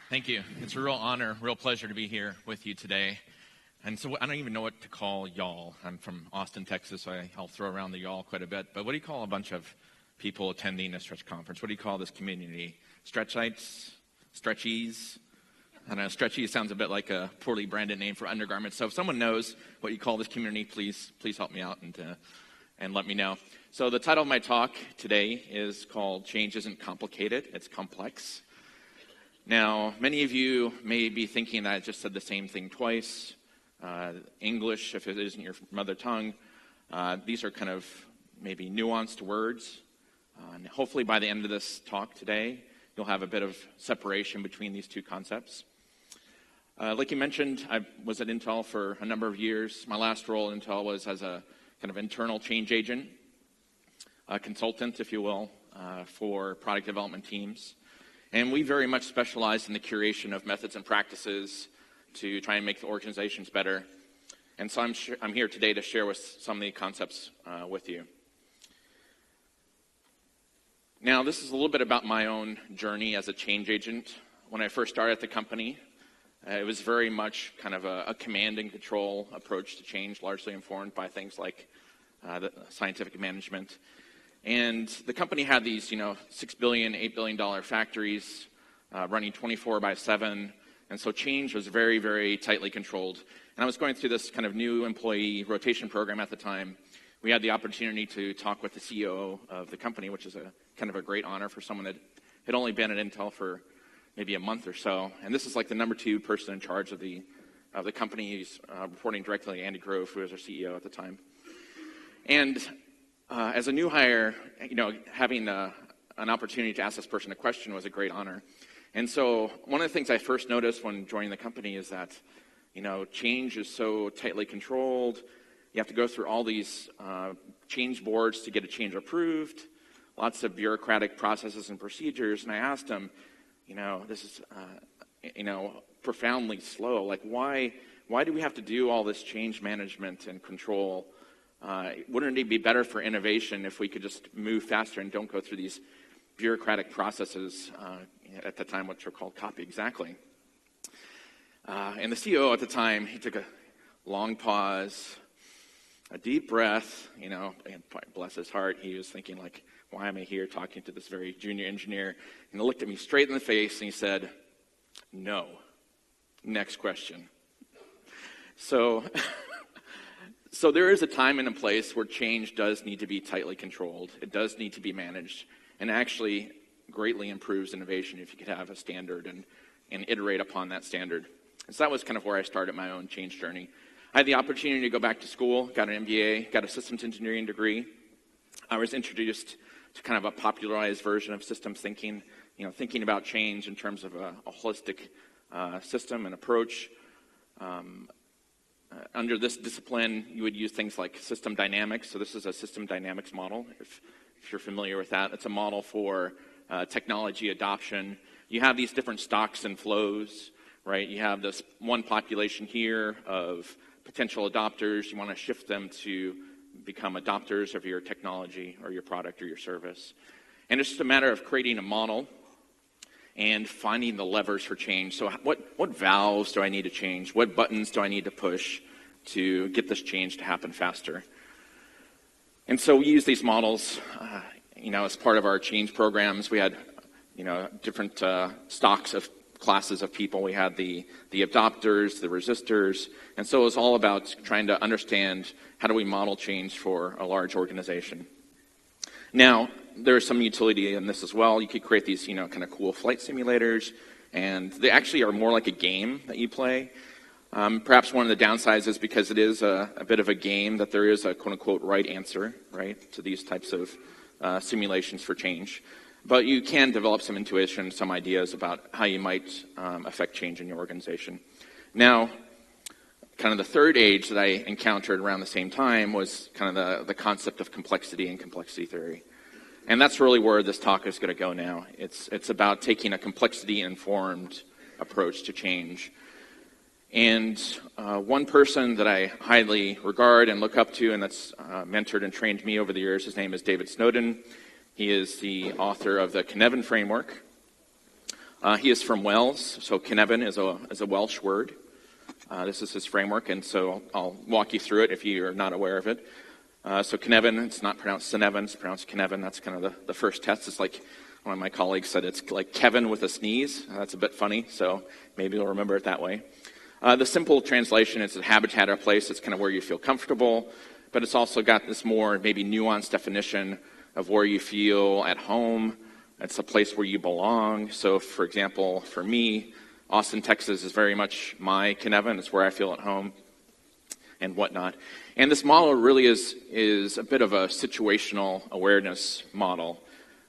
Thank you. It's a real honor, real pleasure to be here with you today. And so I don't even know what to call y'all. I'm from Austin, Texas, so I'll throw around the y'all quite a bit. But what do you call a bunch of people attending a stretch conference? What do you call this community? Stretchites? Stretchies? I don't know, stretchies sounds a bit like a poorly branded name for undergarments. So if someone knows what you call this community, please help me out and let me know. So the title of my talk today is called Change Isn't Complicated, It's Complex. Now, many of you may be thinking that I just said the same thing twice. English, if it isn't your mother tongue, these are kind of maybe nuanced words. And hopefully by the end of this talk today, you'll have a bit of separation between these two concepts. Like you mentioned, I was at Intel for a number of years. My last role at Intel was as a kind of internal change agent, a consultant, if you will, for product development teams. And we very much specialize in the curation of methods and practices to try and make the organizations better. And so I'm here today to share with some of the concepts with you. Now, this is a little bit about my own journey as a change agent. When I first started at the company, it was very much kind of a command and control approach to change, largely informed by things like the scientific management. And the company had these, $6 billion, $8 billion factories running 24/7. And so change was very, very tightly controlled. And I was going through this kind of new employee rotation program at the time. We had the opportunity to talk with the CEO of the company, which is a kind of a great honor for someone that had only been at Intel for maybe a month or so. And this is like the number 2 person in charge of the company. He's reporting directly to Andy Grove, who was our CEO at the time. And as a new hire, having an opportunity to ask this person a question was a great honor. And so one of the things I first noticed when joining the company is that, change is so tightly controlled. You have to go through all these change boards to get a change approved, lots of bureaucratic processes and procedures. And I asked him, this is, profoundly slow. Like, why do we have to do all this change management and control? Wouldn't it be better for innovation if we could just move faster and don't go through these bureaucratic processes at the time, which were called copy exactly? And the CEO at the time, he took a long pause, a deep breath, and bless his heart, he was thinking like, why am I here talking to this very junior engineer? And he looked at me straight in the face and he said, no. Next question. So there is a time and a place where change does need to be tightly controlled. It does need to be managed, and actually greatly improves innovation if you could have a standard and iterate upon that standard. And so that was kind of where I started my own change journey. I had the opportunity to go back to school, got an MBA, got a systems engineering degree. I was introduced to kind of a popularized version of systems thinking, thinking about change in terms of a holistic system and approach. Under this discipline, you would use things like system dynamics. So this is a system dynamics model, if you're familiar with that. It's a model for technology adoption. You have these different stocks and flows, right? You have this one population here of potential adopters. You want to shift them to become adopters of your technology or your product or your service. And it's just a matter of creating a model and finding the levers for change. So what valves do I need to change? What buttons do I need to push to get this change to happen faster? And so we use these models, as part of our change programs. We had, different stocks of classes of people. We had the adopters, the resistors, and so it was all about trying to understand how do we model change for a large organization. Now, there's some utility in this as well. You could create these, kind of cool flight simulators, and they actually are more like a game that you play. Perhaps one of the downsides is because it is a bit of a game that there is a quote-unquote right answer, right, to these types of simulations for change. But you can develop some intuition, some ideas about how you might affect change in your organization. Now, kind of the third age that I encountered around the same time was kind of the concept of complexity and complexity theory. And that's really where this talk is going to go now. It's about taking a complexity-informed approach to change. And one person that I highly regard and look up to, and that's mentored and trained me over the years, his name is David Snowden. He is the author of the Kineton Framework. He is from Wales, so Cynefin is a Welsh word. This is his framework, and so I'll walk you through it if you're not aware of it. So Cynefin, it's not pronounced Cynefin, it's pronounced Cynefin. That's kind of the first test. It's like one of my colleagues said, it's like Kevin with a sneeze. That's a bit funny, so maybe you'll remember it that way. The simple translation is a habitat or place. It's kind of where you feel comfortable, but it's also got this more maybe nuanced definition of where you feel at home. It's a place where you belong. So, for example, for me, Austin, Texas is very much my Cynefin. It's where I feel at home and whatnot. And this model really is a bit of a situational awareness model.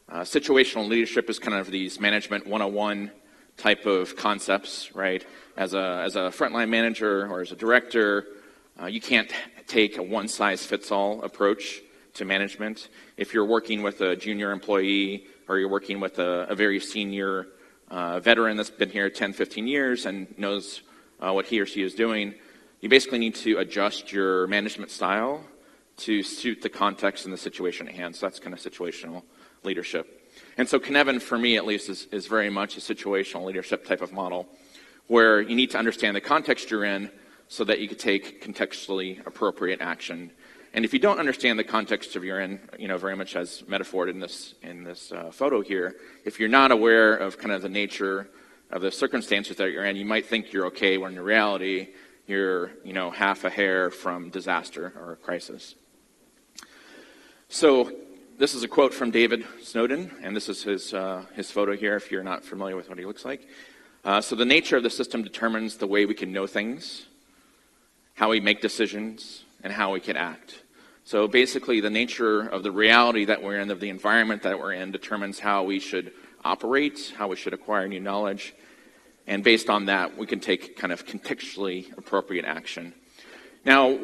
Situational leadership is kind of these management 101 type of concepts, right? As a frontline manager or as a director, you can't take a one-size-fits-all approach to management. If you're working with a junior employee or you're working with a very senior veteran that's been here 10, 15 years and knows what he or she is doing, you basically need to adjust your management style to suit the context and the situation at hand. So that's kind of situational leadership. And so Cynefin, for me at least, is very much a situational leadership type of model where you need to understand the context you're in so that you can take contextually appropriate action. And if you don't understand the context of you're in, very much as metaphored in this photo here, if you're not aware of kind of the nature of the circumstances that you're in, you might think you're okay when in reality you're, half a hair from disaster or crisis. So this is a quote from David Snowden, and this is his photo here if you're not familiar with what he looks like. So the nature of the system determines the way we can know things, how we make decisions, and how we can act. So basically the nature of the reality that we're in, of the environment that we're in, determines how we should operate, how we should acquire new knowledge, and based on that we can take kind of contextually appropriate action. Now,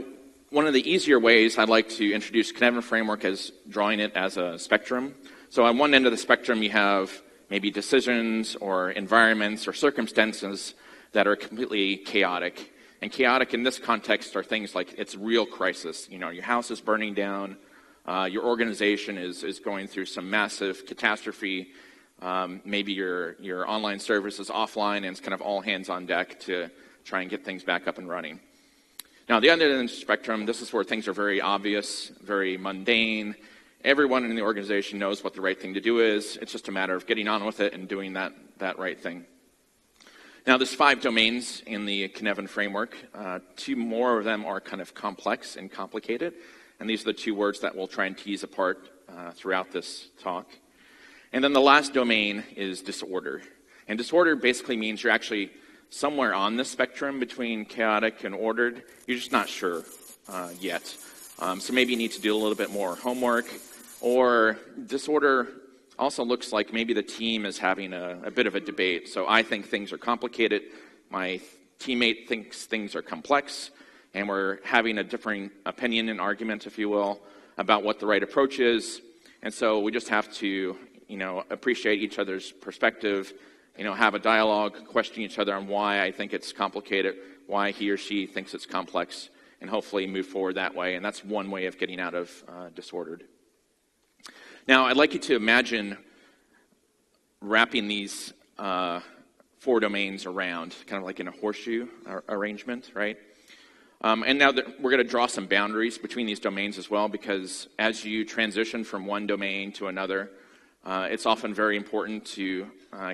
one of the easier ways I'd like to introduce Kineton Framework is drawing it as a spectrum. So on one end of the spectrum you have maybe decisions or environments or circumstances that are completely chaotic. And chaotic in this context are things like it's real crisis. Your house is burning down, your organization is going through some massive catastrophe, maybe your online service is offline and it's kind of all hands on deck to try and get things back up and running. Now, the other end of the spectrum, this is where things are very obvious, very mundane. Everyone in the organization knows what the right thing to do is. It's just a matter of getting on with it and doing that right thing. Now, there's 5 domains in the Kineton Framework. 2 more of them are kind of complex and complicated, and these are the 2 words that we'll try and tease apart throughout this talk. And then the last domain is disorder. And disorder basically means you're actually somewhere on the spectrum between chaotic and ordered. You're just not sure yet. So maybe you need to do a little bit more homework. Or disorder also looks like maybe the team is having a bit of a debate. So I think things are complicated. My teammate thinks things are complex. And we're having a differing opinion and argument, if you will, about what the right approach is. And so we just have to, appreciate each other's perspective, have a dialogue, question each other on why I think it's complicated, why he or she thinks it's complex, and hopefully move forward that way. And that's one way of getting out of disordered. Now, I'd like you to imagine wrapping these 4 domains around, kind of like in a horseshoe arrangement, right? And now we're going to draw some boundaries between these domains as well, because as you transition from one domain to another, it's often very important to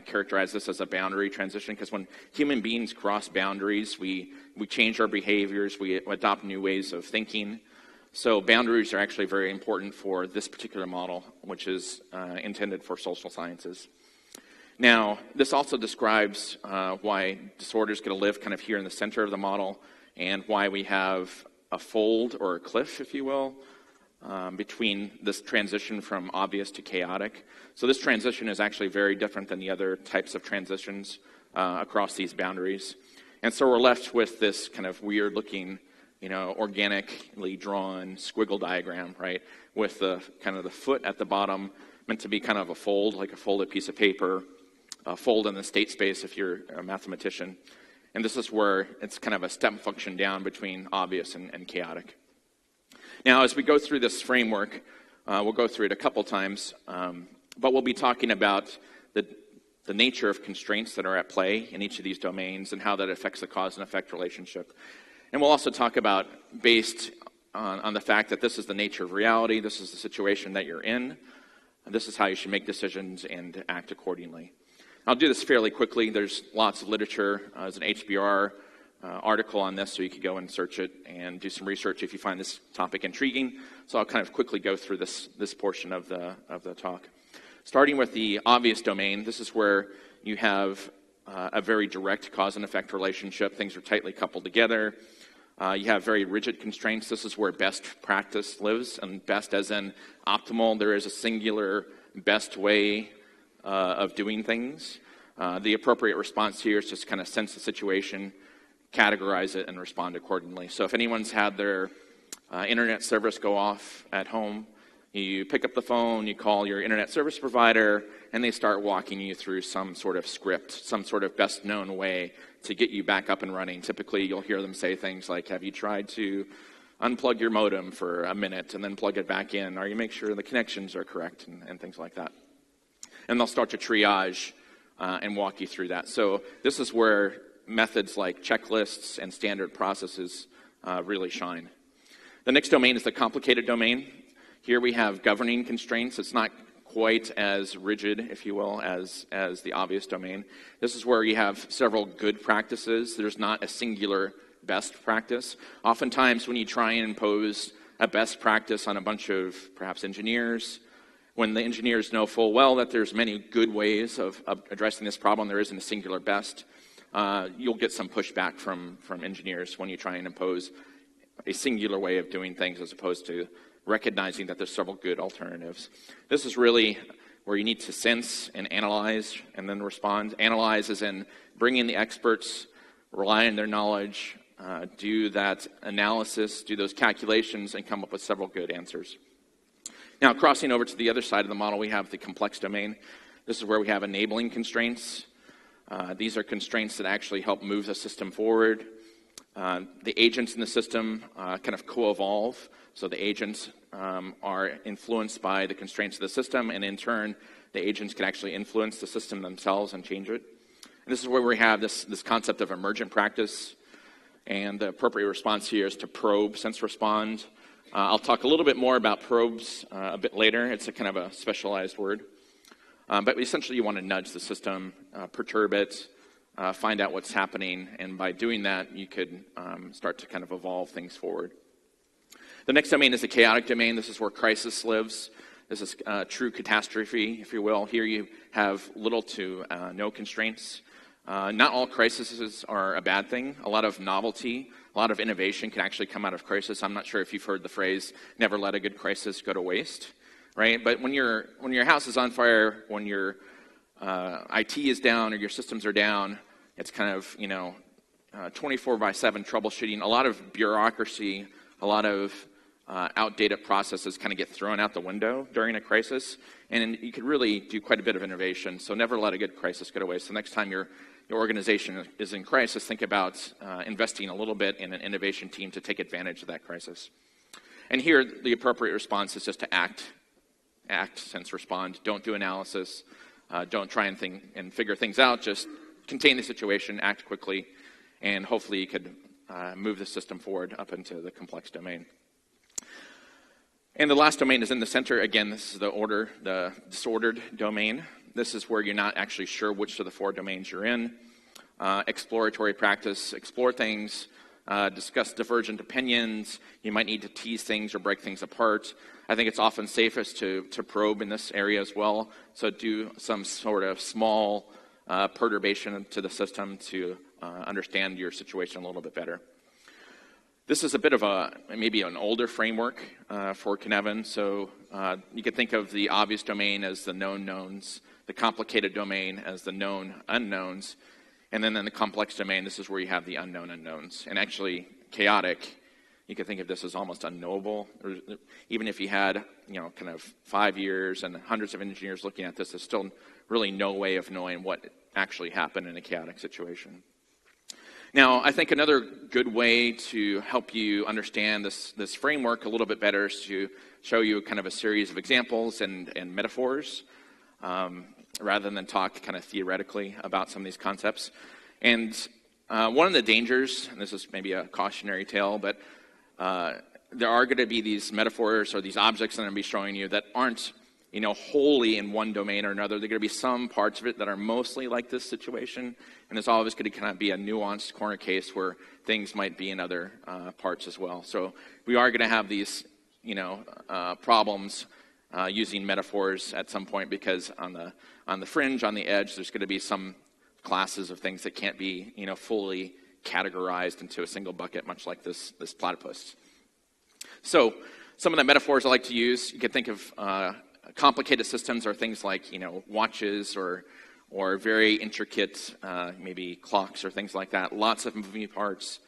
characterize this as a boundary transition, because when human beings cross boundaries, we change our behaviors, we adopt new ways of thinking. So boundaries are actually very important for this particular model, which is intended for social sciences. Now, this also describes why disorder is going to live kind of here in the center of the model, and why we have a fold or a cliff, if you will, between this transition from obvious to chaotic. So this transition is actually very different than the other types of transitions across these boundaries. And so we're left with this kind of weird-looking, organically drawn squiggle diagram, right, with the kind of the foot at the bottom meant to be kind of a fold, like a folded piece of paper, a fold in the state space if you're a mathematician. And this is where it's kind of a step function down between obvious and chaotic. Now, as we go through this framework, we'll go through it a couple times, but we'll be talking about the the nature of constraints that are at play in each of these domains and how that affects the cause and effect relationship. And we'll also talk about, based on the fact that this is the nature of reality, this is the situation that you're in, and this is how you should make decisions and act accordingly. I'll do this fairly quickly. There's lots of literature. There's an HBR article on this, so you could go and search it and do some research if you find this topic intriguing. So I'll kind of quickly go through this portion of the talk. Starting with the obvious domain, this is where you have a very direct cause and effect relationship. Things are tightly coupled together. You have very rigid constraints. This is where best practice lives, and best as in optimal. There is a singular best way of doing things. The appropriate response here is just kind of sense the situation, categorize it, and respond accordingly. So if anyone's had their internet service go off at home, you pick up the phone, you call your internet service provider, and they start walking you through some sort of script, some sort of best known way to get you back up and running. Typically, you'll hear them say things like, have you tried to unplug your modem for a minute and then plug it back in? Or you make sure the connections are correct and things like that. And they'll start to triage and walk you through that. So this is where methods like checklists and standard processes really shine. The next domain is the complicated domain. Here we have governing constraints. It's not quite as rigid, if you will, as the obvious domain. This is where you have several good practices. There's not a singular best practice. Oftentimes when you try and impose a best practice on a bunch of perhaps engineers, when the engineers know full well that there's many good ways of addressing this problem, there isn't a singular best, you'll get some pushback from engineers when you try and impose a singular way of doing things as opposed to recognizing that there's several good alternatives. This is really where you need to sense and analyze and then respond. Analyze as in bring in the experts, rely on their knowledge, do that analysis, do those calculations, and come up with several good answers. Now, crossing over to the other side of the model, we have the complex domain. This is where we have enabling constraints. These are constraints that actually help move the system forward. The agents in the system kind of co-evolve. So the agents are influenced by the constraints of the system, and in turn, the agents can actually influence the system themselves and change it. And this is where we have this concept of emergent practice, and the appropriate response here is to probe, sense, respond. I'll talk a little bit more about probes a bit later. It's a kind of a specialized word. But essentially, you want to nudge the system, perturb it, find out what's happening, and by doing that, you could start to kind of evolve things forward. The next domain is the chaotic domain. This is where crisis lives. This is true catastrophe, if you will. Here you have little to no constraints. Not all crises are a bad thing. A lot of novelty, a lot of innovation can actually come out of crisis. I'm not sure if you've heard the phrase, never let a good crisis go to waste, right? But when your house is on fire, when your IT is down or your systems are down, it's kind of, 24/7 troubleshooting. A lot of bureaucracy, a lot of outdated processes kind of get thrown out the window during a crisis, and you could really do quite a bit of innovation. So never let a good crisis go to waste. So next time your organization is in crisis, think about investing a little bit in an innovation team to take advantage of that crisis. And here, the appropriate response is just to act, sense, respond. Don't do analysis. Don't try and figure things out. Just contain the situation, act quickly, and hopefully you could move the system forward up into the complex domain. And the last domain is in the center. Again, this is the disordered domain. This is where you're not actually sure which of the four domains you're in. Exploratory practice, explore things, discuss divergent opinions. You might need to tease things or break things apart. I think it's often safest to probe in this area as well. So do some sort of small perturbation to the system to understand your situation a little bit better. This is a bit of maybe an older framework for Cynefin. So you could think of the obvious domain as the known knowns, the complicated domain as the known unknowns, and then in the complex domain, this is where you have the unknown unknowns. And actually, chaotic, you could think of this as almost unknowable. Even if you had, kind of 5 years and hundreds of engineers looking at this, there's still really no way of knowing what actually happened in a chaotic situation. Now, I think another good way to help you understand this framework a little bit better is to show you kind of a series of examples and metaphors. rather than talk kind of theoretically about some of these concepts. And one of the dangers, and this is maybe a cautionary tale, but there are going to be these metaphors or these objects that I'm going to be showing you that aren't, wholly in one domain or another. There are going to be some parts of it that are mostly like this situation, and there's always going to kind of be a nuanced corner case where things might be in other parts as well. So we are going to have these, problems using metaphors at some point, because on the fringe, on the edge, there's going to be some classes of things that can't be, fully categorized into a single bucket, much like this platypus. So some of the metaphors I like to use, you can think of complicated systems are things like, watches or very intricate, maybe clocks or things like that. Lots of moving parts.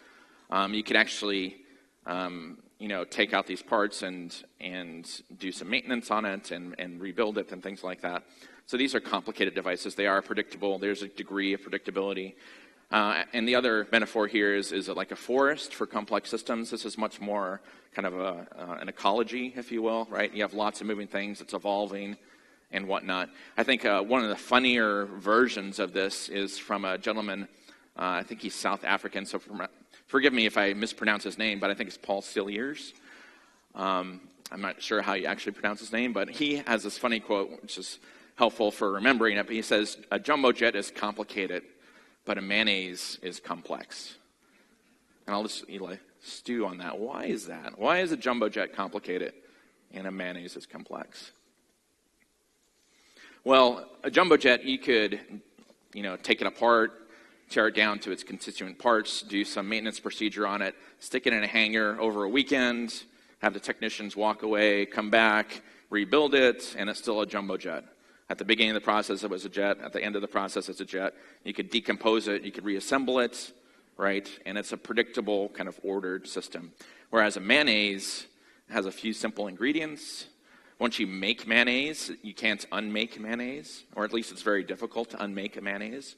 You could actually, take out these parts and do some maintenance on it and rebuild it and things like that. So these are complicated devices. They are predictable. There's a degree of predictability. And the other metaphor here is like a forest for complex systems. This is much more kind of an ecology, if you will, right? You have lots of moving things. It's evolving and whatnot. I think one of the funnier versions of this is from a gentleman, I think he's South African, so forgive me if I mispronounce his name, but I think it's Paul Cilliers. I'm not sure how you actually pronounce his name, but he has this funny quote, which is helpful for remembering it. But he says, "A jumbo jet is complicated, but a mayonnaise is complex." And I'll just stew on that. Why is that? Why is a jumbo jet complicated and a mayonnaise is complex? Well, a jumbo jet, you could, take it apart, tear it down to its constituent parts, do some maintenance procedure on it, stick it in a hangar over a weekend, have the technicians walk away, come back, rebuild it, and it's still a jumbo jet. At the beginning of the process, it was a jet. At the end of the process, it's a jet. You could decompose it. You could reassemble it, right? And it's a predictable, kind of ordered system. Whereas a mayonnaise has a few simple ingredients. Once you make mayonnaise, you can't unmake mayonnaise, or at least it's very difficult to unmake a mayonnaise.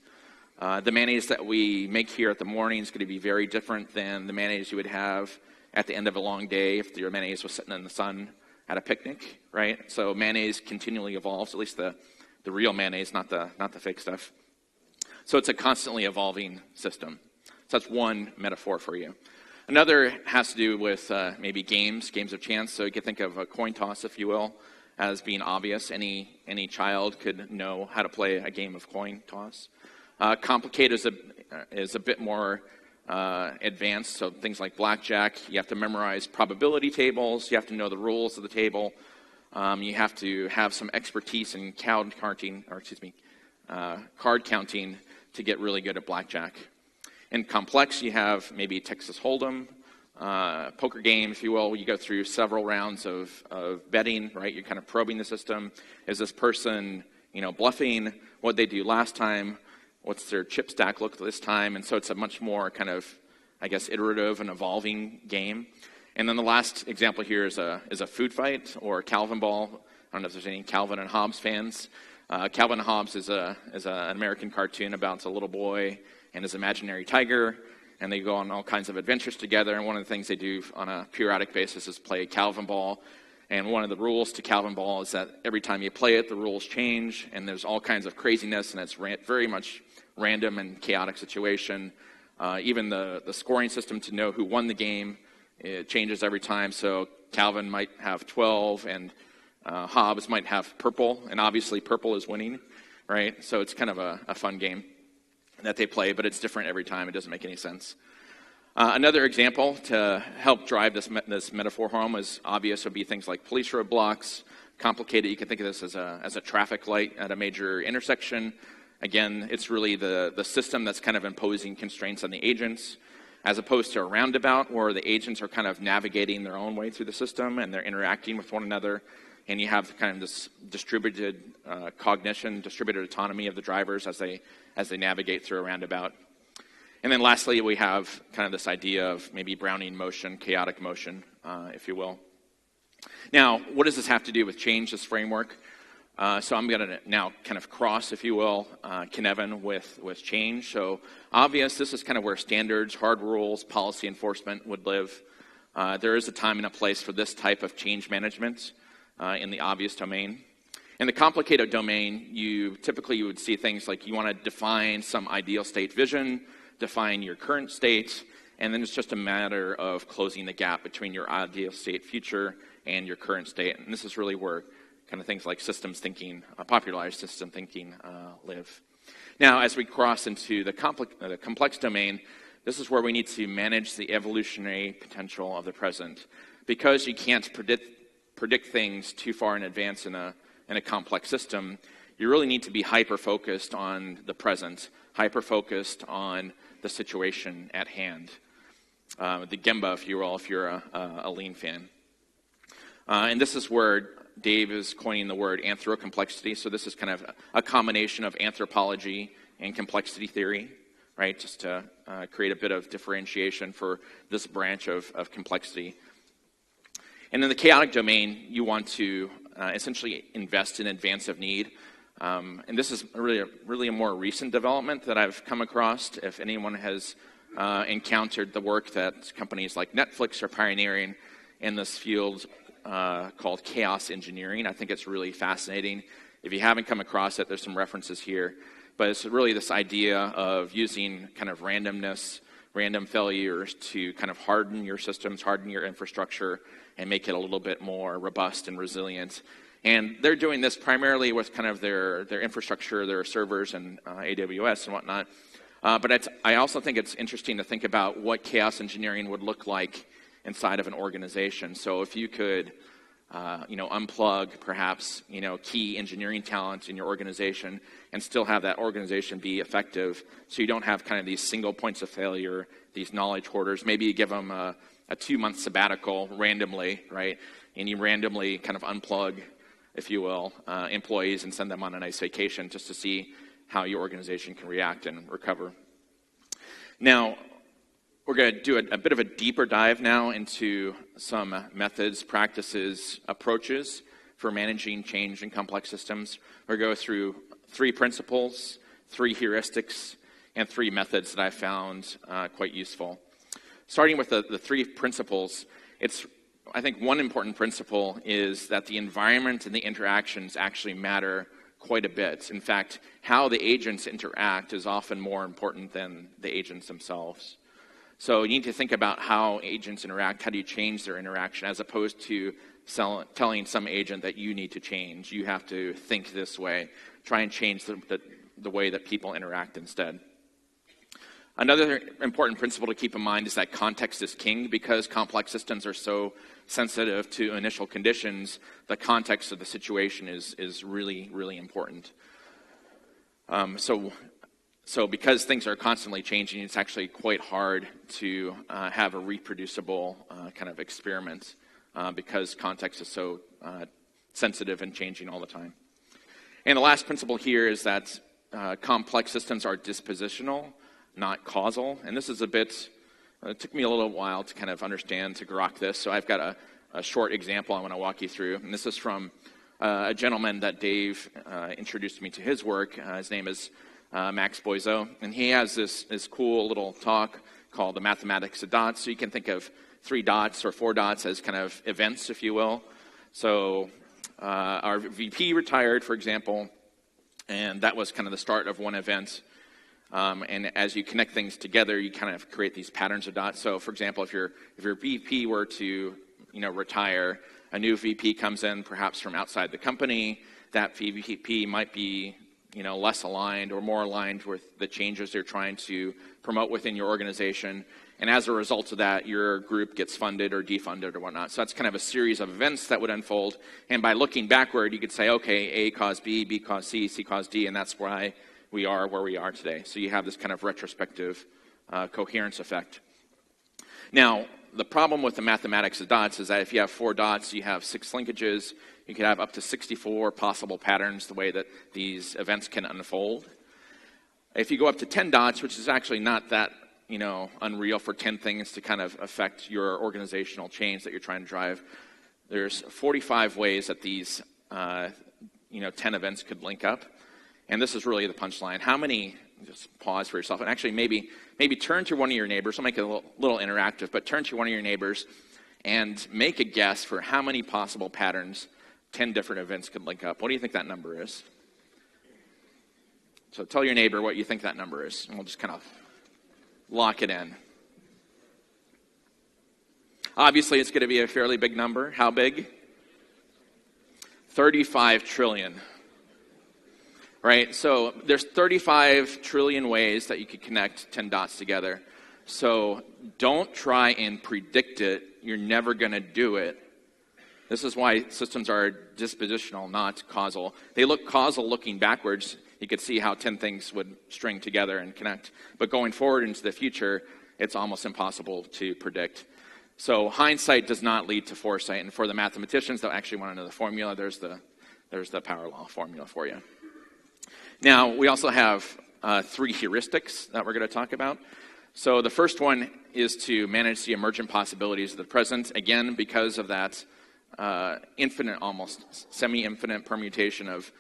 The mayonnaise that we make here at the morning is going to be very different than the mayonnaise you would have at the end of a long day if your mayonnaise was sitting in the sun at a picnic, right? So mayonnaise continually evolves, at least the real mayonnaise, not the fake stuff. So it's a constantly evolving system. So that's one metaphor for you. Another has to do with maybe games of chance. So you could think of a coin toss, if you will, as being obvious. Any child could know how to play a game of coin toss. Complicated is a bit more advanced, so things like blackjack, you have to memorize probability tables, you have to know the rules of the table, you have to have some expertise in card counting to get really good at blackjack. In complex, you have maybe Texas Hold'em, poker game, if you will, where you go through several rounds of betting, right? You're kind of probing the system. Is this person, bluffing? What'd they do last time? What's their chip stack look this time? And so it's a much more kind of, iterative and evolving game. And then the last example here is a food fight or Calvin ball. I don't know if there's any Calvin and Hobbes fans. Calvin and Hobbes is an American cartoon about a little boy and his imaginary tiger, and they go on all kinds of adventures together. And one of the things they do on a periodic basis is play Calvin ball. And one of the rules to Calvin ball is that every time you play it, the rules change, and there's all kinds of craziness, and it's very much random and chaotic situation. Even the scoring system to know who won the game, it changes every time. So Calvin might have 12, and Hobbes might have purple, and obviously purple is winning, right? So it's kind of a fun game that they play, but it's different every time. It doesn't make any sense. Another example to help drive this metaphor home is obvious would be things like police roadblocks. Complicated, you can think of this as a traffic light at a major intersection. Again, it's really the system that's kind of imposing constraints on the agents, as opposed to a roundabout where the agents are kind of navigating their own way through the system and they're interacting with one another. And you have kind of this distributed cognition, distributed autonomy of the drivers as they navigate through a roundabout. And then lastly, we have kind of this idea of maybe Brownian motion, chaotic motion, if you will. Now, what does this have to do with change, this framework? So I'm going to now kind of cross, if you will, Cynefin with change. So obvious, this is kind of where standards, hard rules, policy enforcement would live. There is a time and a place for this type of change management in the obvious domain. In the complicated domain, you would see things like you want to define some ideal state vision, define your current state, and then it's just a matter of closing the gap between your ideal state future and your current state. And this is really where kind of things like systems thinking, popularized system thinking live. Now, as we cross into the complex domain, this is where we need to manage the evolutionary potential of the present. Because you can't predict things too far in advance in a complex system, you really need to be hyper-focused on the present, hyper-focused on the situation at hand. The Gemba, if you will, if you're a lean fan. And this is where Dave is coining the word anthro-complexity. So this is kind of a combination of anthropology and complexity theory, right? Just to create a bit of differentiation for this branch of complexity. And in the chaotic domain, you want to essentially invest in advance of need. And this is really a more recent development that I've come across. If anyone has encountered the work that companies like Netflix are pioneering in this field called chaos engineering, I think it's really fascinating. If you haven't come across it, there's some references here. But it's really this idea of using kind of randomness, random failures to kind of harden your systems, harden your infrastructure, and make it a little bit more robust and resilient. And they're doing this primarily with kind of their infrastructure, their servers and AWS and whatnot. But I also think it's interesting to think about what chaos engineering would look like inside of an organization. So if you could, unplug perhaps, key engineering talent in your organization and still have that organization be effective, so you don't have kind of these single points of failure, these knowledge hoarders. Maybe you give them a 2-month sabbatical randomly, right? And you randomly kind of unplug, if you will, employees and send them on a nice vacation just to see how your organization can react and recover. Now, we're going to do a bit of a deeper dive now into some methods, practices, approaches for managing change in complex systems. We're going to go through 3 principles, 3 heuristics, and 3 methods that I found quite useful. Starting with the 3 principles, I think one important principle is that the environment and the interactions actually matter quite a bit. In fact, how the agents interact is often more important than the agents themselves. So you need to think about how agents interact, how do you change their interaction, as opposed to telling some agent that you need to change. You have to think this way. Try and change the way that people interact instead. Another important principle to keep in mind is that context is king. Because complex systems are so sensitive to initial conditions, the context of the situation is really, really important. So because things are constantly changing, it's actually quite hard to have a reproducible kind of experiment because context is so sensitive and changing all the time. And the last principle here is that complex systems are dispositional, not causal. And this is it took me a little while to kind of understand, to grok this. So I've got a short example I want to walk you through. And this is from a gentleman that Dave introduced me to his work. His name is Max Boiseau. And he has this cool little talk called The Mathematics of Dots. So you can think of 3 dots or 4 dots as kind of events, if you will. So our VP retired, for example, and that was kind of the start of one event. And as you connect things together, you kind of create these patterns of dots. So, for example, if your VP were to retire, a new VP comes in, perhaps from outside the company. That VP might be less aligned or more aligned with the changes they're trying to promote within your organization. And as a result of that, your group gets funded or defunded or whatnot. So that's kind of a series of events that would unfold. And by looking backward, you could say, okay, A caused B, B caused C, C caused D, and that's why we are where we are today. So you have this kind of retrospective coherence effect. Now, the problem with the mathematics of dots is that if you have 4 dots, you have 6 linkages. You could have up to 64 possible patterns the way that these events can unfold. If you go up to 10 dots, which is actually not that unreal for 10 things to kind of affect your organizational change that you're trying to drive, there's 45 ways that these 10 events could link up. And this is really the punchline. How many, just pause for yourself, and actually maybe turn to one of your neighbors. I'll make it a little interactive, but turn to one of your neighbors and make a guess for how many possible patterns 10 different events could link up. What do you think that number is? So tell your neighbor what you think that number is, and we'll just kind of lock it in. Obviously, it's going to be a fairly big number. How big? 35 trillion. Right? So there's 35 trillion ways that you could connect 10 dots together. So don't try and predict it. You're never going to do it. This is why systems are dispositional, not causal. They look causal looking backwards. You could see how 10 things would string together and connect. But going forward into the future, it's almost impossible to predict. So hindsight does not lead to foresight. And for the mathematicians that actually want to know the formula, there's the power law formula for you. Now, we also have 3 heuristics that we're going to talk about. So the first one is to manage the emergent possibilities of the present. Again, because of that infinite, almost semi-infinite permutation of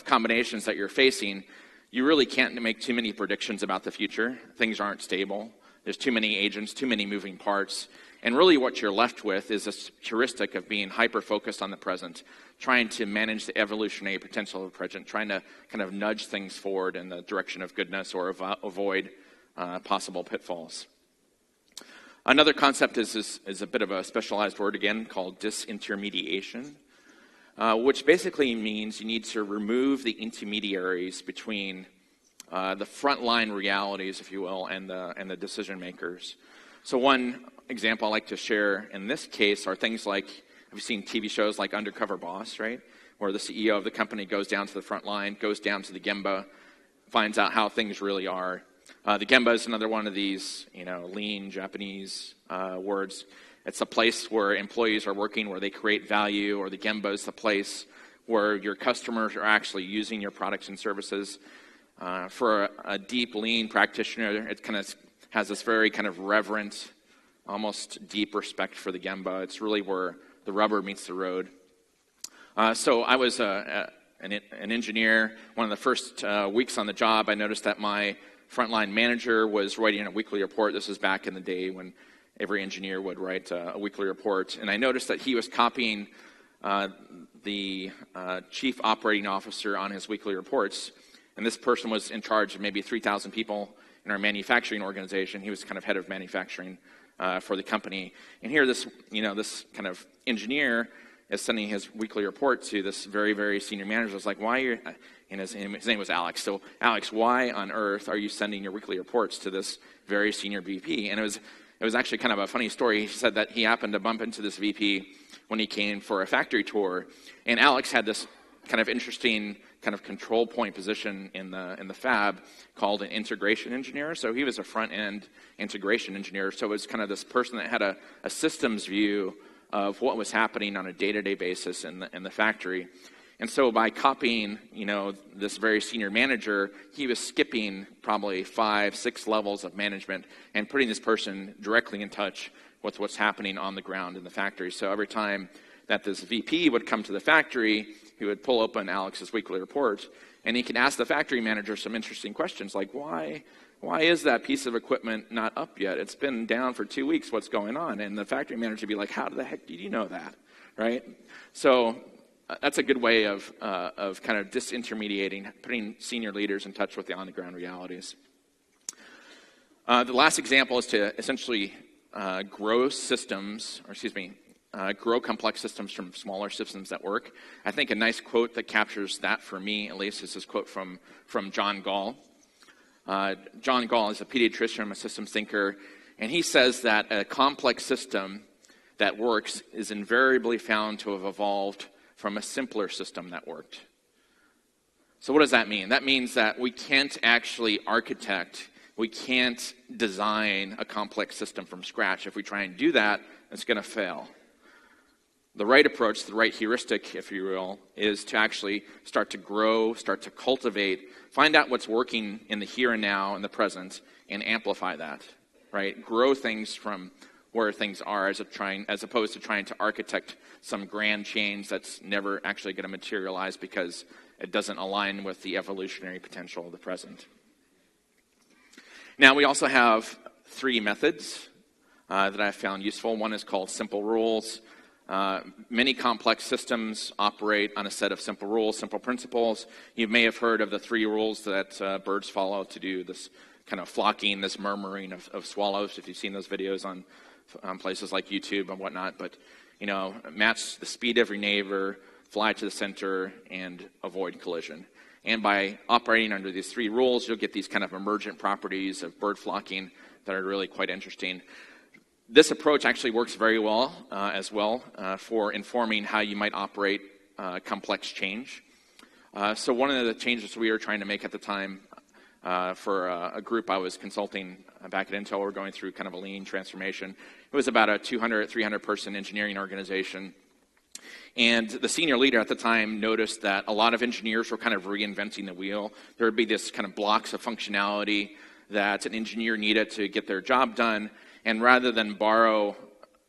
combinations that you're facing, you really can't make too many predictions about the future. Things aren't stable. There's too many agents, too many moving parts. And really what you're left with is this heuristic of being hyper-focused on the present, trying to manage the evolutionary potential of the present, trying to kind of nudge things forward in the direction of goodness or avoid possible pitfalls. Another concept is a bit of a specialized word again called disintermediation, which basically means you need to remove the intermediaries between the frontline realities, if you will, and the decision makers. So one example I like to share in this case are things like, have you seen TV shows like Undercover Boss, right? Where the CEO of the company goes down to the front line, goes down to the Gemba, finds out how things really are. The Gemba is another one of these, lean Japanese words. It's a place where employees are working, where they create value, or the Gemba is the place where your customers are actually using your products and services. For a deep lean practitioner, it kind of has this very kind of reverent, almost deep respect for the Gemba. It's really where the rubber meets the road. So I was an engineer. One of the first weeks on the job, I noticed that my frontline manager was writing a weekly report. This was back in the day when every engineer would write a weekly report. And I noticed that he was copying the chief operating officer on his weekly reports. And this person was in charge of maybe 3,000 people in our manufacturing organization. He was kind of head of manufacturing for the company. And here this kind of engineer is sending his weekly report to this very, very senior manager. It's like, why are you, and his name was Alex. So, Alex, why on earth are you sending your weekly reports to this very senior VP? And it was actually kind of a funny story. He said that he happened to bump into this VP when he came for a factory tour. And Alex had this kind of interesting kind of control point position in the fab called an integration engineer. So he was a front-end integration engineer. So it was kind of this person that had a systems view of what was happening on a day-to-day basis in the factory. And so by copying, this very senior manager, he was skipping probably 5-6 levels of management and putting this person directly in touch with what's happening on the ground in the factory. So every time that this VP would come to the factory, he would pull open Alex's weekly report, and he could ask the factory manager some interesting questions like, why is that piece of equipment not up yet? It's been down for 2 weeks. What's going on? And the factory manager would be like, how the heck did you know that? Right? So that's a good way of kind of disintermediating, putting senior leaders in touch with the on-the-ground realities. The last example is to essentially grow complex systems from smaller systems that work. I think a nice quote that captures that for me, at least, is this quote from John Gall. John Gall is a pediatrician, a systems thinker, and he says that a complex system that works is invariably found to have evolved from a simpler system that worked. So what does that mean? That means that we can't actually we can't design a complex system from scratch. If we try and do that, it's going to fail. The right approach, the right heuristic, if you will, is to actually start to grow, start to cultivate, find out what's working in the here and now, in the present, and amplify that, right? Grow things from where things are as opposed to trying to architect some grand change that's never actually going to materialize because it doesn't align with the evolutionary potential of the present. Now, we also have 3 methods that I've found useful. One is called simple rules. Many complex systems operate on a set of simple rules, simple principles. You may have heard of the 3 rules that birds follow to do this kind of flocking, this murmuring of swallows, if you've seen those videos on places like YouTube and whatnot. But, match the speed of your neighbor, fly to the center, and avoid collision. And by operating under these 3 rules, you'll get these kind of emergent properties of bird flocking that are really quite interesting. This approach actually works very well as well for informing how you might operate complex change. So one of the changes we were trying to make at the time for a group I was consulting back at Intel, we're going through kind of a lean transformation. It was about a 200, 300 person engineering organization. And the senior leader at the time noticed that a lot of engineers were kind of reinventing the wheel. There would be this kind of blocks of functionality that an engineer needed to get their job done. And rather than borrow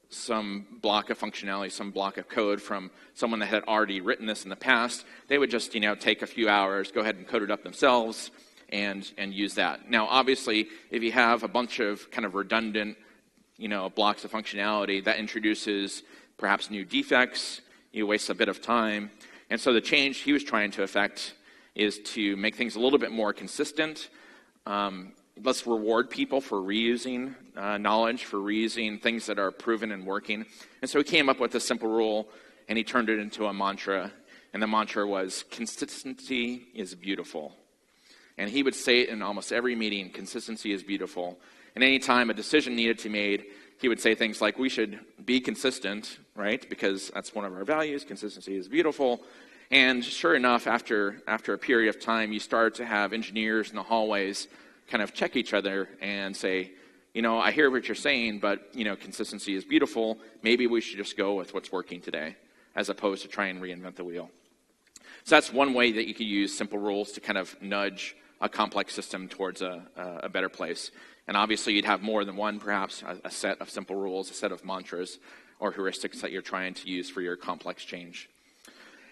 some block of functionality, some block of code from someone that had already written this in the past, they would just, take a few hours, go ahead and code it up themselves and use that. Now, obviously, if you have a bunch of kind of redundant, blocks of functionality, that introduces perhaps new defects, you waste a bit of time. And so the change he was trying to effect is to make things a little bit more consistent. Let's reward people for reusing knowledge, for reusing things that are proven and working. And so he came up with a simple rule, and he turned it into a mantra. And the mantra was, consistency is beautiful. And he would say it in almost every meeting, consistency is beautiful. And any time a decision needed to be made, he would say things like, we should be consistent, right? Because that's one of our values, consistency is beautiful. And sure enough, after a period of time, you start to have engineers in the hallways kind of check each other and say, I hear what you're saying, but, consistency is beautiful. Maybe we should just go with what's working today, as opposed to try and reinvent the wheel. So that's one way that you could use simple rules to kind of nudge a complex system towards a better place. And obviously, you'd have more than one, perhaps, a set of simple rules, a set of mantras or heuristics that you're trying to use for your complex change.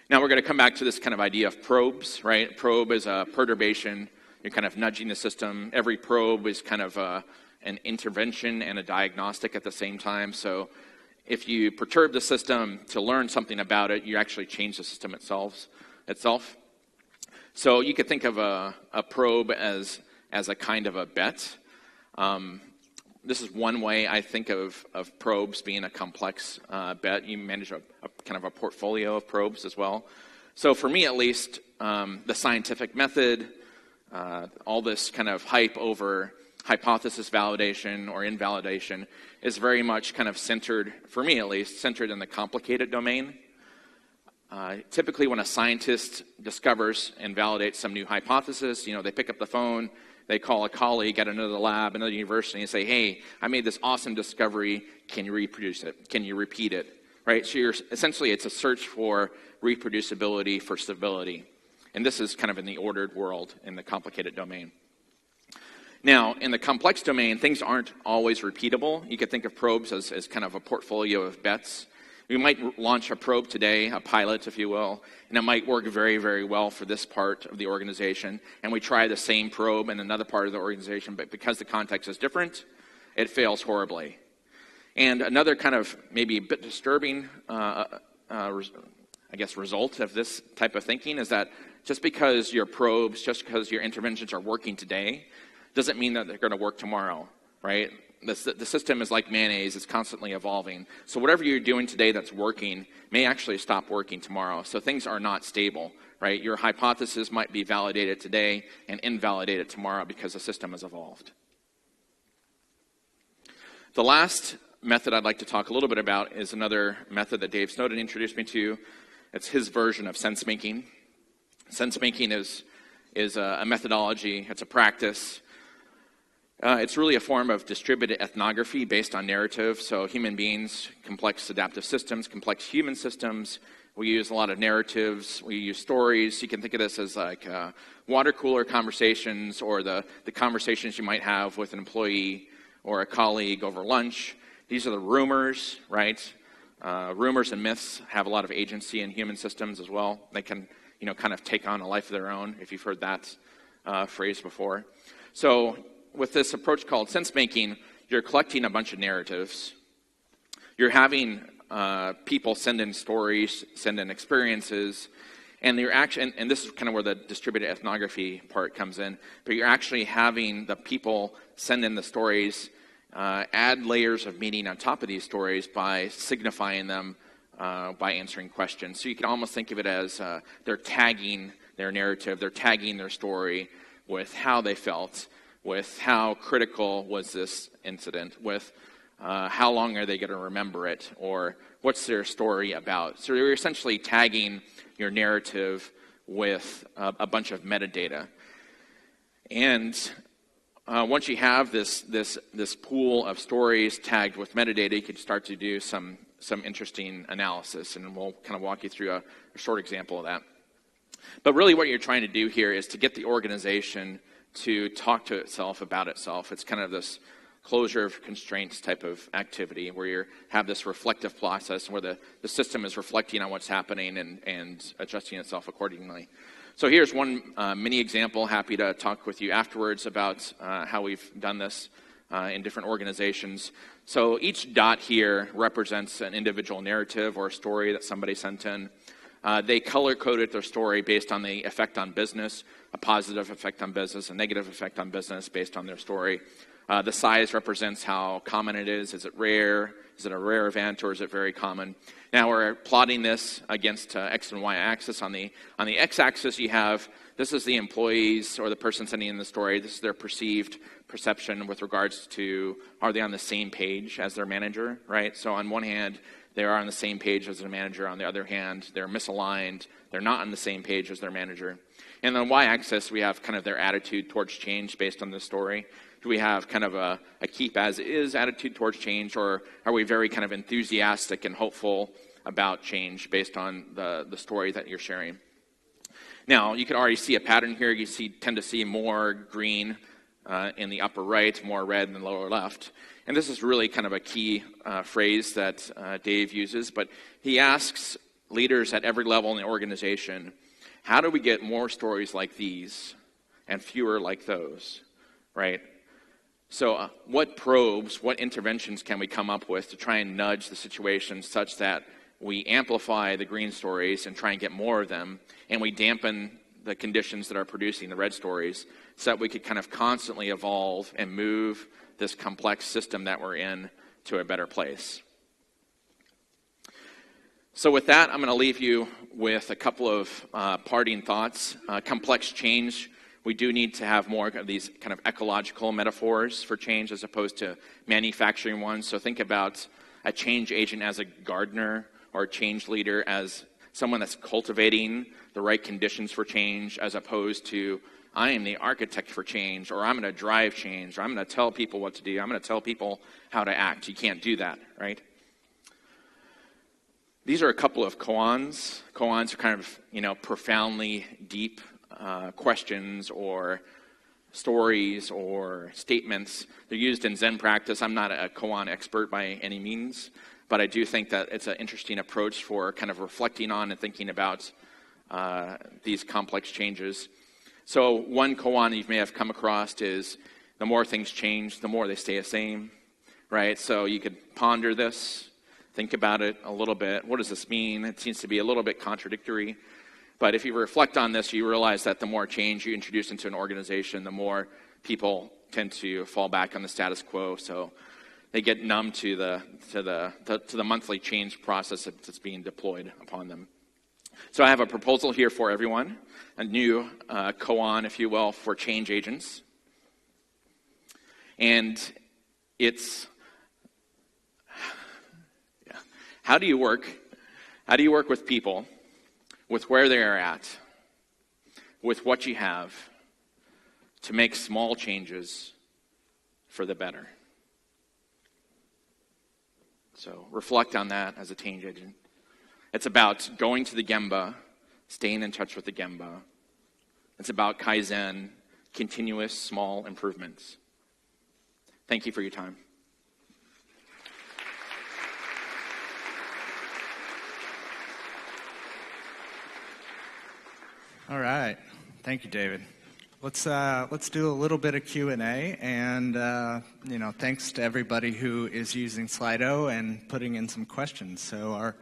Now, we're going to come back to this kind of idea of probes, right? Probe is a perturbation. You're kind of nudging the system. Every probe is kind of an intervention and a diagnostic at the same time. So if you perturb the system to learn something about it, you actually change the system itself. So you could think of a probe as a kind of a bet. This is one way I think of probes being a complex bet. You manage a kind of a portfolio of probes as well. So for me, at least, the scientific method, all this kind of hype over hypothesis validation or invalidation is very much kind of centered, for me at least, centered in the complicated domain. Typically, when a scientist discovers and validates some new hypothesis, they pick up the phone, they call a colleague at another lab, another university, and say, hey, I made this awesome discovery. Can you reproduce it? Can you repeat it? Right? So essentially, it's a search for reproducibility, for stability. And this is kind of in the ordered world, in the complicated domain. Now, in the complex domain, things aren't always repeatable. You could think of probes as kind of a portfolio of bets. We might launch a probe today, a pilot, if you will, and it might work very, very well for this part of the organization. And we try the same probe in another part of the organization, but because the context is different, it fails horribly. And another kind of maybe a bit disturbing, result of this type of thinking is that just because your probes, just because your interventions are working today, doesn't mean that they're going to work tomorrow, right? The system is like mayonnaise, it's constantly evolving. So whatever you're doing today that's working may actually stop working tomorrow. So things are not stable, right? Your hypothesis might be validated today and invalidated tomorrow because the system has evolved. The last method I'd like to talk a little bit about is another method that Dave Snowden introduced me to. It's his version of sensemaking. Sensemaking is a methodology, it's a practice. It's really a form of distributed ethnography based on narrative. So human beings, complex adaptive systems, complex human systems. We use a lot of narratives. We use stories. You can think of this as like water cooler conversations or the conversations you might have with an employee or a colleague over lunch. These are the rumors, right? Rumors and myths have a lot of agency in human systems as well. They can, kind of take on a life of their own, if you've heard that phrase before. So with this approach called sensemaking, you're collecting a bunch of narratives. You're having people send in stories, send in experiences, and and this is kind of where the distributed ethnography part comes in, but you're actually having the people send in the stories, add layers of meaning on top of these stories by signifying them by answering questions. So you can almost think of it as they're tagging their narrative, they're tagging their story with how they felt, with how critical was this incident, with how long are they going to remember it, or what's their story about. So you're essentially tagging your narrative with a bunch of metadata. And once you have this pool of stories tagged with metadata, you can start to do some interesting analysis, and we'll kind of walk you through a short example of that. But really what you're trying to do here is to get the organization to talk to itself about itself. It's kind of this closure of constraints type of activity where you have this reflective process where the system is reflecting on what's happening and adjusting itself accordingly. So here's one mini example. Happy to talk with you afterwards about how we've done this in different organizations. So each dot here represents an individual narrative or a story that somebody sent in. They color-coded their story based on the effect on business, a positive effect on business, a negative effect on business based on their story. The size represents how common it is. Is it rare? Is it a rare event, or is it very common? Now we're plotting this against X and Y axis. On the X-axis, you have, this is the employees or the person sending in the story. This is their perceived perception with regards to, are they on the same page as their manager, right? So on one hand, they are on the same page as their manager. On the other hand, they're misaligned. They're not on the same page as their manager. And on the Y-axis, we have kind of their attitude towards change based on the story. Do we have kind of a keep as is attitude towards change, or are we very kind of enthusiastic and hopeful about change based on the story that you're sharing? Now, you can already see a pattern here. You tend to see more green in the upper right, more red in the lower left. And this is really kind of a key phrase that Dave uses, but he asks leaders at every level in the organization, how do we get more stories like these and fewer like those, right? So what probes, what interventions can we come up with to try and nudge the situation such that we amplify the green stories and try and get more of them, and we dampen the conditions that are producing the red stories so that we could kind of constantly evolve and move this complex system that we're in to a better place. So with that, I'm going to leave you with a couple of parting thoughts. Complex change. We do need to have more of these kind of ecological metaphors for change as opposed to manufacturing ones. So think about a change agent as a gardener or a change leader as someone that's cultivating the right conditions for change as opposed to I am the architect for change, or I'm going to drive change, or I'm going to tell people what to do. I'm going to tell people how to act. You can't do that, right? These are a couple of koans. Koans are kind of, profoundly deep questions or stories or statements. They're used in Zen practice. I'm not a koan expert by any means, but I do think that it's an interesting approach for kind of reflecting on and thinking about these complex changes. So one koan you may have come across is the more things change, the more they stay the same, right? So you could ponder this, think about it a little bit. What does this mean? It seems to be a little bit contradictory. But if you reflect on this, you realize that the more change you introduce into an organization, the more people tend to fall back on the status quo. So they get numb to the monthly change process that's being deployed upon them. So I have a proposal here for everyone, a new koan, if you will, for change agents. And it's how do you work with people, with where they are at, with what you have, to make small changes for the better? So reflect on that as a change agent. It's about going to the Gemba, staying in touch with the Gemba. It's about Kaizen, continuous small improvements. Thank you for your time. All right. Thank you, David. Let's do a little bit of Q&A, and thanks to everybody who is using Slido and putting in some questions. So our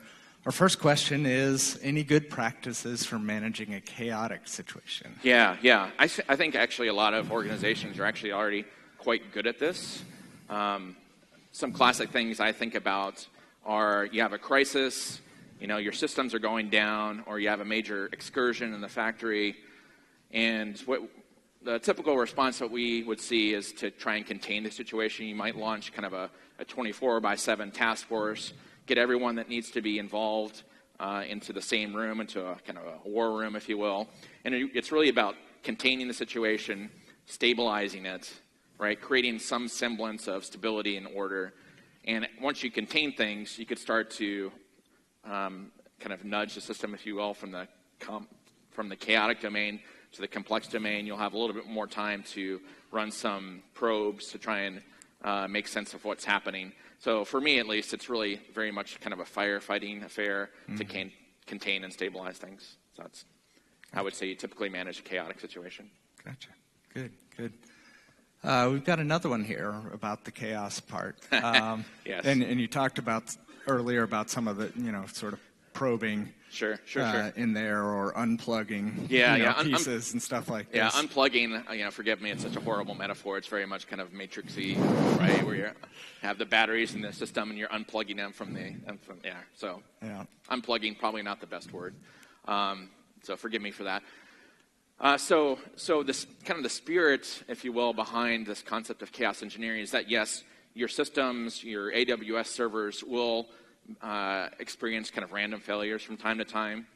first question is, any good practices for managing a chaotic situation? Yeah. I think actually a lot of organizations are actually already quite good at this. Some classic things I think about are you have a crisis, your systems are going down, or you have a major excursion in the factory, and what the typical response that we would see is to try and contain the situation. You might launch kind of a 24/7 task force, get everyone that needs to be involved into the same room, into a kind of a war room, if you will. And it's really about containing the situation, stabilizing it, right? Creating some semblance of stability and order. And once you contain things, you could start to kind of nudge the system, if you will, from the chaotic domain to the complex domain. You'll have a little bit more time to run some probes to try and make sense of what's happening. So for me, at least, it's really very much kind of a firefighting affair to contain and stabilize things. So that's, I would say, you typically manage a chaotic situation. Gotcha. Good. We've got another one here about the chaos part. Yes. And you talked about earlier about some of the, sort of probing Sure. in there, or unplugging pieces and stuff like this. Yeah, unplugging, forgive me, it's such a horrible metaphor. It's very much kind of matrixy, right, where you have the batteries in the system and you're unplugging them from so unplugging, probably not the best word. So forgive me for that. So this kind of the spirit, if you will, behind this concept of chaos engineering is that, yes, your systems, your AWS servers will experience kind of random failures from time to time,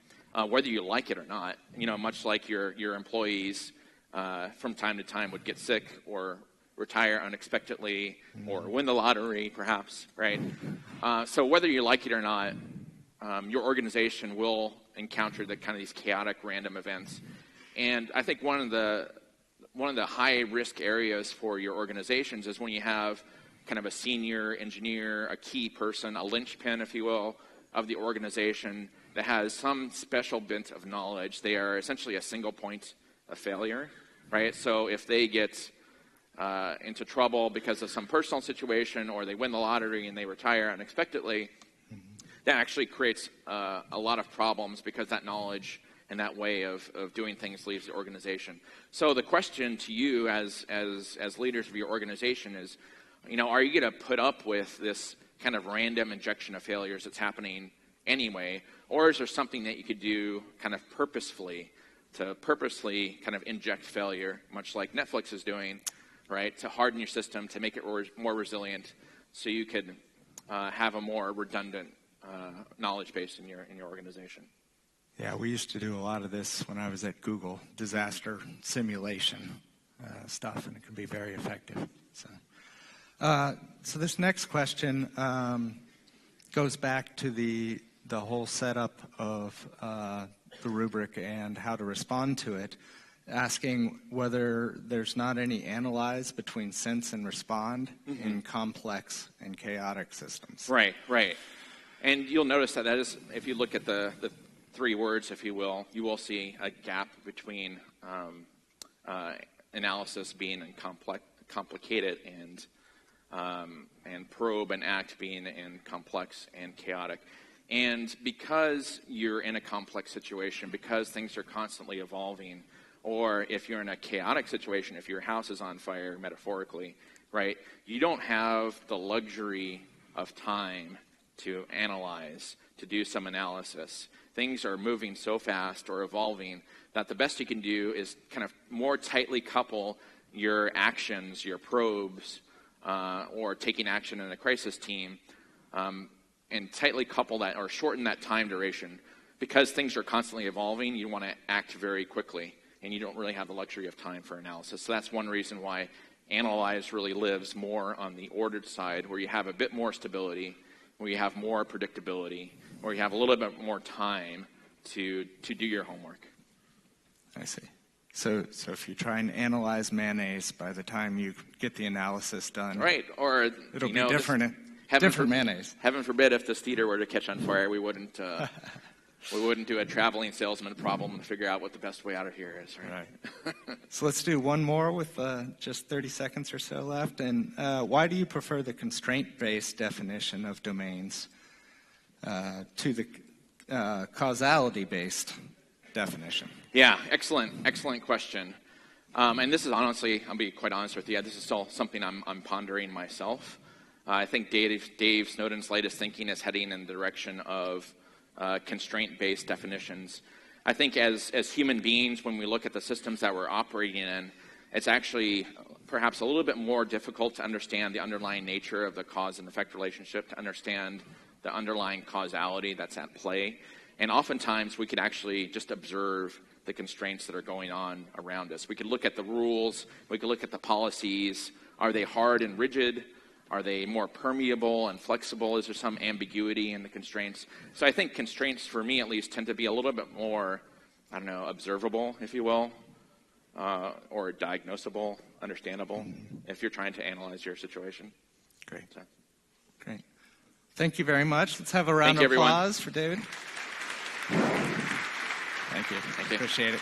whether you like it or not. Much like your employees from time to time would get sick or retire unexpectedly or win the lottery, perhaps, right? So whether you like it or not, your organization will encounter the kind of these chaotic random events. And I think one of the high risk areas for your organizations is when you have kind of a senior engineer, a key person, a linchpin, if you will, of the organization that has some special bent of knowledge. They are essentially a single point of failure, right? So if they get into trouble because of some personal situation, or they win the lottery and they retire unexpectedly, that actually creates a lot of problems because that knowledge and that way of doing things leaves the organization. So the question to you as leaders of your organization is, are you going to put up with this kind of random injection of failures that's happening anyway, or is there something that you could do kind of purposefully kind of inject failure, much like Netflix is doing, right, to harden your system, to make it more resilient, so you could have a more redundant knowledge base in your organization? Yeah, we used to do a lot of this when I was at Google, disaster simulation stuff, and it can be very effective. So this next question goes back to the whole setup of the rubric and how to respond to it, asking whether there's not any analyze between sense and respond in complex and chaotic systems. Right. And you'll notice that is, if you look at the three words, if you will see a gap between analysis being in complicated and probe and act being in complex and chaotic. And because you're in a complex situation, because things are constantly evolving, or if you're in a chaotic situation, if your house is on fire, metaphorically, right, you don't have the luxury of time to analyze, to do some analysis. Things are moving so fast or evolving that the best you can do is kind of more tightly couple your actions, your probes, or taking action in a crisis team, and tightly couple that or shorten that time duration. Because things are constantly evolving, you want to act very quickly, and you don't really have the luxury of time for analysis. So that's one reason why analyze really lives more on the ordered side, where you have a bit more stability, where you have more predictability, where you have a little bit more time to do your homework. I see. So if you try and analyze mayonnaise, by the time you get the analysis done, right? Or it'll be different. Different mayonnaise. Heaven forbid if this theater were to catch on fire, we wouldn't We wouldn't do a traveling salesman problem and figure out what the best way out of here is, right? So let's do one more with just 30 seconds or so left. And why do you prefer the constraint-based definition of domains to the causality-based definition? Yeah, excellent question. And this is honestly, I'll be quite honest with you, this is still something I'm pondering myself. I think Dave Snowden's latest thinking is heading in the direction of constraint-based definitions. I think as human beings, when we look at the systems that we're operating in, it's actually perhaps a little bit more difficult to understand the underlying nature of the cause and effect relationship, to understand the underlying causality that's at play. And oftentimes we could actually just observe the constraints that are going on around us. We could look at the rules, we could look at the policies. Are they hard and rigid? Are they more permeable and flexible? Is there some ambiguity in the constraints? So I think constraints, for me at least, tend to be a little bit more, observable, if you will, or diagnosable, understandable, if you're trying to analyze your situation. Great. So. Great. Thank you very much. Let's have a round of applause for David. Thank you. Thank you. Appreciate it.